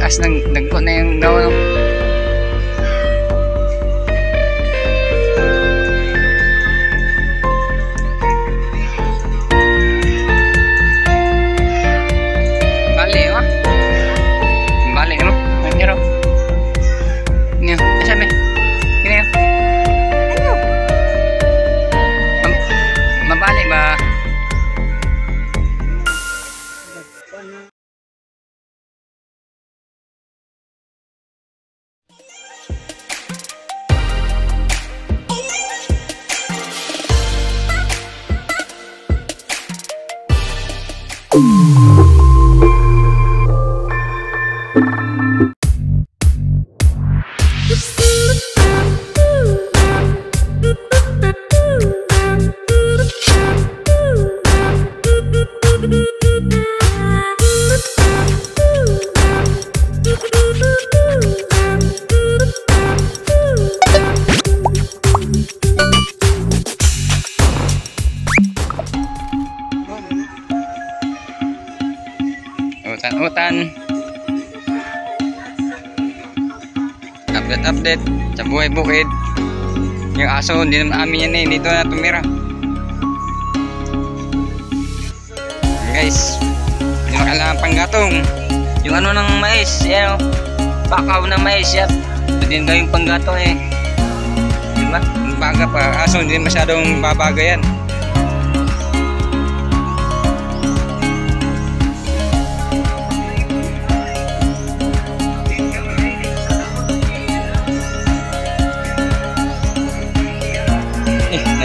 Lakas ng dagko na yung daw. Bali mo. Bali mo. Nangiro. Niyo, sabi. Kini. Ano? Mabali ba? Utan update sa buhay bukid. Yung aso hindi naman amin yan eh, dito na tumira guys. Hindi makailangan panggatong yung ano ng mais yan, bakaw ng mais yan, hindi din gawing panggatong eh, diba? Baga pa aso hindi masyadong babaga yan.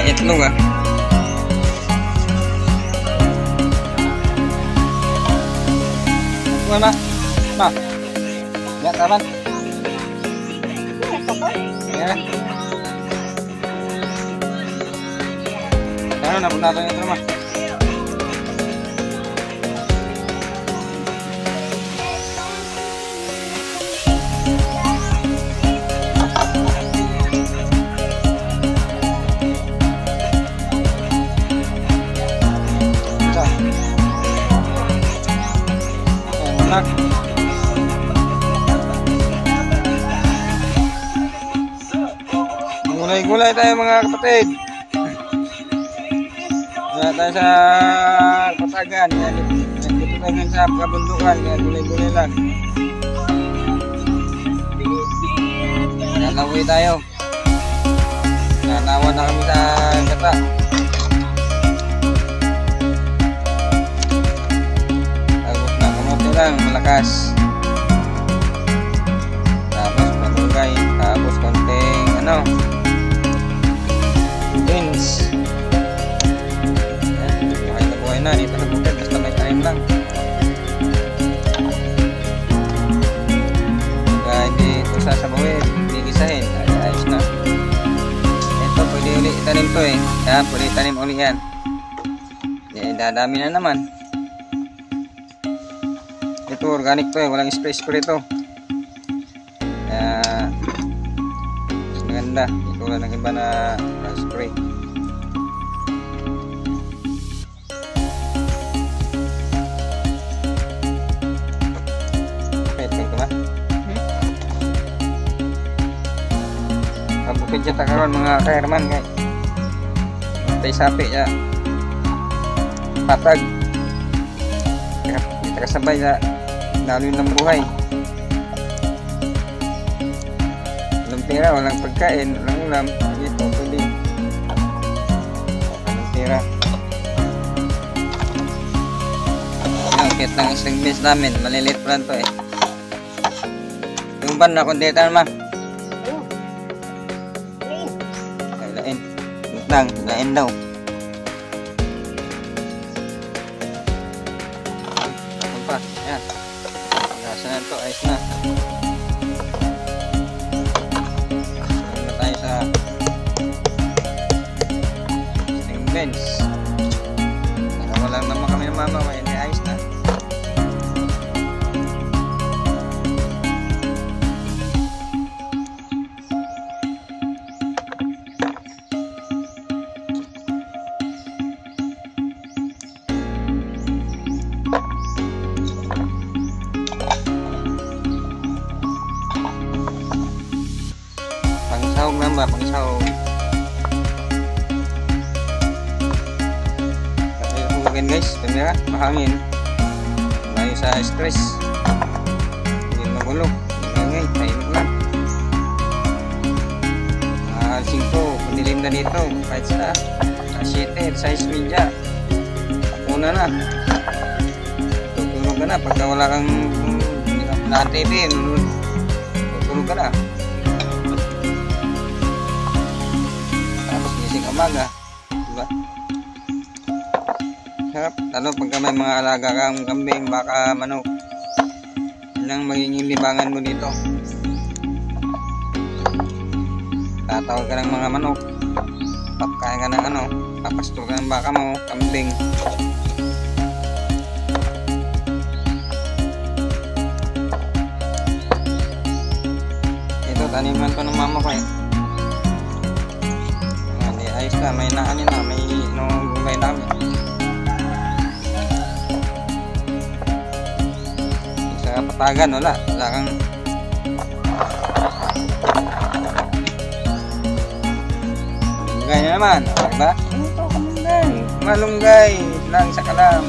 Naitlog ah. Mana? Ma. Lihat kapan? Ya. Ano na punta tayo ito, ma? Gulay-gulay tayo mga kapatid. Wala tayo sa Patagan. Dito tayo sa kabundukan. Gulay-gulay lang. Nalawi tayo. Nanawa na kami sa gata. Tapos na kamote lang. Malakas. Tapos malugay. Tapos konting ano, beans. Buhay na dito na bukid, basta may time lang. Kaya hindi ito sasabawin, gigisahin, ayos na. Ito pwede ulit itanim to eh. Yan, pwede itanim ulit yan. Dadami na naman. Ito organic to eh, walang spray ito. Kaya maganda, ito lang ng iba na spray. Pwede ka ba? Kabukid siya takaroon mga kaherman kay tay sapi ya patag kita kasabay sa lalo ng buhay. Walang pera, walang pagkain, walang ulam, dito pwede walang pera. Ang kit ng isang base namin, malilit pa lang to eh. Yung ban na kondeta naman lain lang, lain daw. Ano pa, yan nasa na to, ayos na. Benz. Wala naman kami ng mama, hindi ayos na. bukid guys, kamera, mahangin. Layo sa stress. Hindi magulo, hindi maingay, tahimik lang. Mga 5, padilim na dito, kahit sa 7, size media. Una na. Tutulog ka na, pagka wala kang na-TV, tutulog ka na. Tapos gising umaga, diba? Sarap, lalo pagka may mga alaga kang kambing, baka, manok. Yun ang magiging libangan mo dito. Tatawag ka ng mga manok, papakain ka ng papastol ka ng baka mo, kambing. Ito, taniman ko ng mama ko eh. Hindi, ayos na, may naanin na, may gulay namin. Sa patagan, wala kang malunggay na naman, diba? Ito, malunggay lang sa kalam.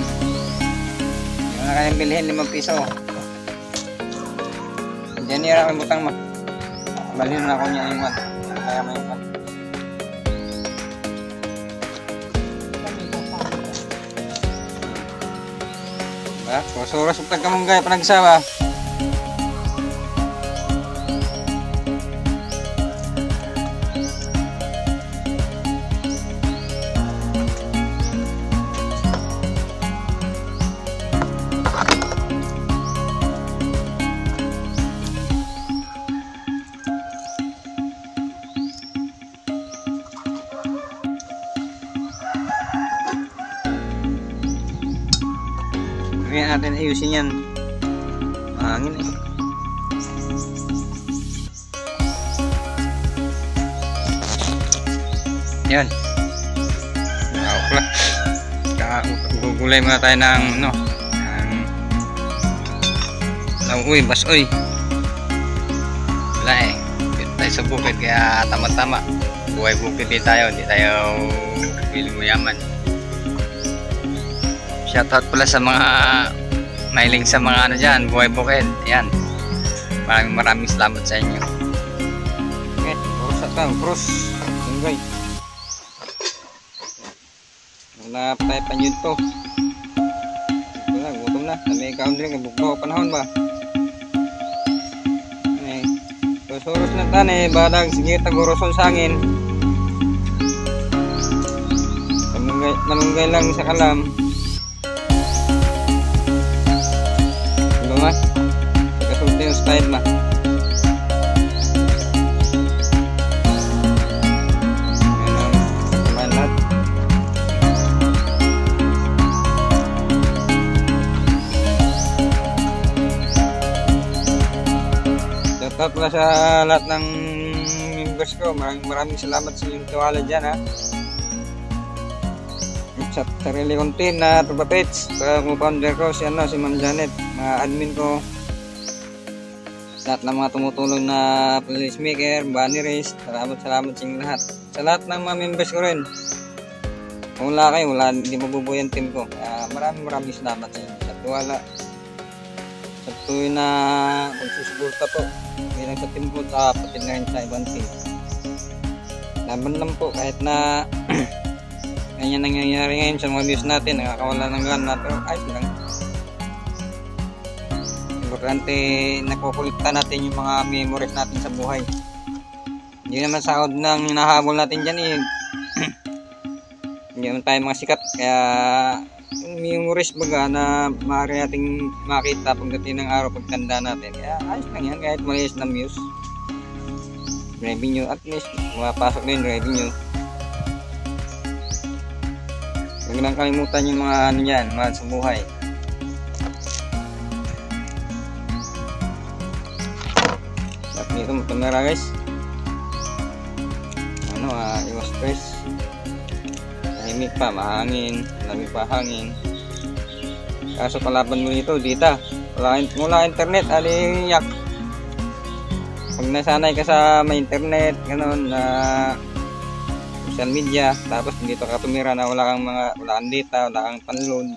Hindi na kayang bilhin, 5 piso. Diyan nira ang butang mo. Balhin na ako niya yung mat. Kaya may mat. Diba? Suros ang pagkamunggay pa nagsawa. Kaya natin ayusin yan. Mahangin eh. Yan. Gugulay muna tayo ng uy, basoy. Wala eh. Dito tayo sa bukid kaya tama-tama. Buhay bukid din tayo. Hindi tayo piling mayaman. Shoutout pala sa mga mailing sa mga dyan, buhay bukid. Ayan. Maraming salamat sa inyo. Okay, cross at lang, cross. Enjoy. Wala pa tayo panyod to. Ito lang, gutom na. May country, bukbaw panahon ba? Suros na tani, badag, sige, tagurosol sa hangin. Malunggay lang sa kalam. Kasulti yung style ma. Ayan ang lahat. Shoutout pala sa lahat ng members ko. Maraming salamat sa inyong tiwala dyan ha. Sa sarili kong team na Tubapits, sa founder ko si Ma'am Janet, mga admin ko, lahat ng mga tumutulong na playlist maker, bannerist, salamat sa inyong lahat. Sa lahat ng mga members ko rin, kung wala kayo, hindi mabubuhay ang team ko. Maraming salamat sa inyo sa tiwala, sa tuloy na pagsusuporta po, hindi lang sa team ko, pati na rin sa ibang team. Laban lang po kahit na ganyan nangyayari ngayon sa mga views natin, nakakawala ng gana, pero ayos lang. Importante nakukulikta natin yung mga memories natin sa buhay. Hindi naman sahod ng hinahabol natin dyan eh. Hindi naman tayo mga sikat, kaya yung memories baga na maaari nating makita pagdating ng araw pagtanda natin, kaya ayos lang yan kahit maliis na views. Revenue, at least mapasok na yung revenue. Huwag lang kalimutan yung mga yan, mahal sa buhay. At dito magkamera guys. Iwas stress. Tahimik pa, mahangin, lamig pa hangin. Kaso kalaban mo dito, dita. Wala internet, aliyak. Pag nasanay ka sa may internet, gano'n, social media, tapos dito ka tumira na wala kang data, wala kang panload.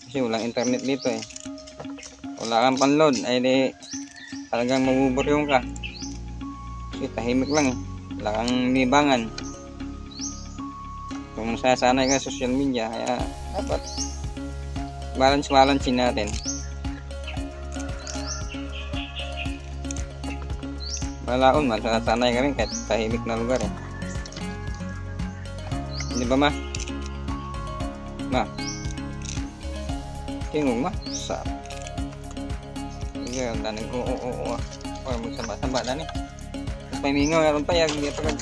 Kasi walang internet dito eh. Wala kang panload, ay di talagang mabuburyong ka. Kasi tahimik lang eh. Wala kang libangan. Kung sasanay ka sa social media, kaya dapat balance natin. Malaon, masasanay ka rin kahit tahimik na lugar eh. Hindi ba ma? Ma? Tingog ma? Sa? Sige, ang daning oo. Para magsamba-samba na ni. Tapos may mingaw na rin pa yung hindi pag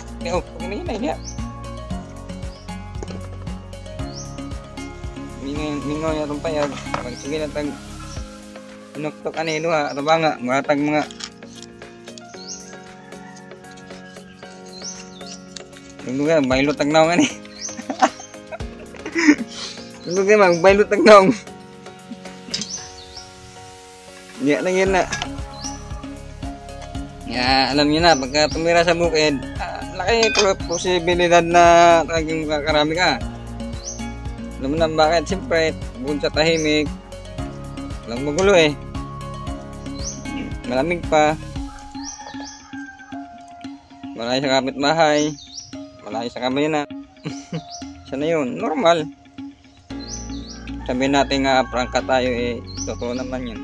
pag-inahinay niya. Mingaw na rin pa yung sige na tag inuktok anilo ha. Ito ba nga? Maratag mga yung lugar, bailot ang naong ani. Yung lugar, magbailot ang naong. Diyan lang yun na. Alam nyo na, pagka tumira sa bukid, laki posibilidad na talagang kakarami ka. Alam mo na bakit? Siyempre, bukod sa tahimik, walang magulo eh. Malamig pa. Malayo sa kapitbahay. Malayo sa kabayanan. Sana yun, normal. Sabihin natin nga prangka tayo eh, totoo naman yun.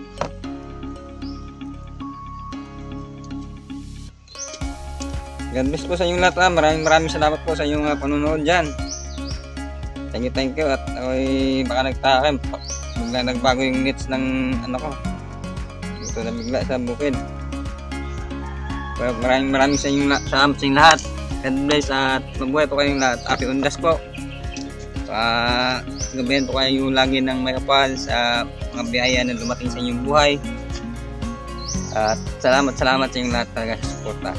God bless po sa inyong lahat. Maraming salamat po sa inyong panunood dyan. Thank you. At ako'y baka nagtaka, bigla nagbago yung nets ng ano ko. Ito na bigla sa bukid. Pero maraming sa inyong lahat. God bless at mabuhay po kayong lahat. Happy Undas po. Gabayan po kayo lagi ng may kapal sa mga biyaya na dumating sa inyong buhay. At salamat sa inyong lahat talaga sa suporta.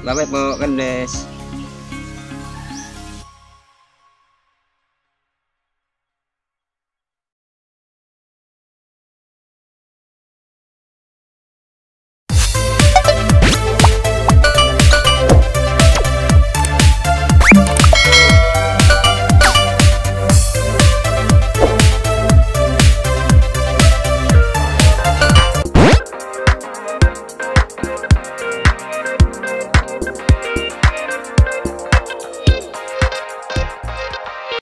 Bye bye po. God bless.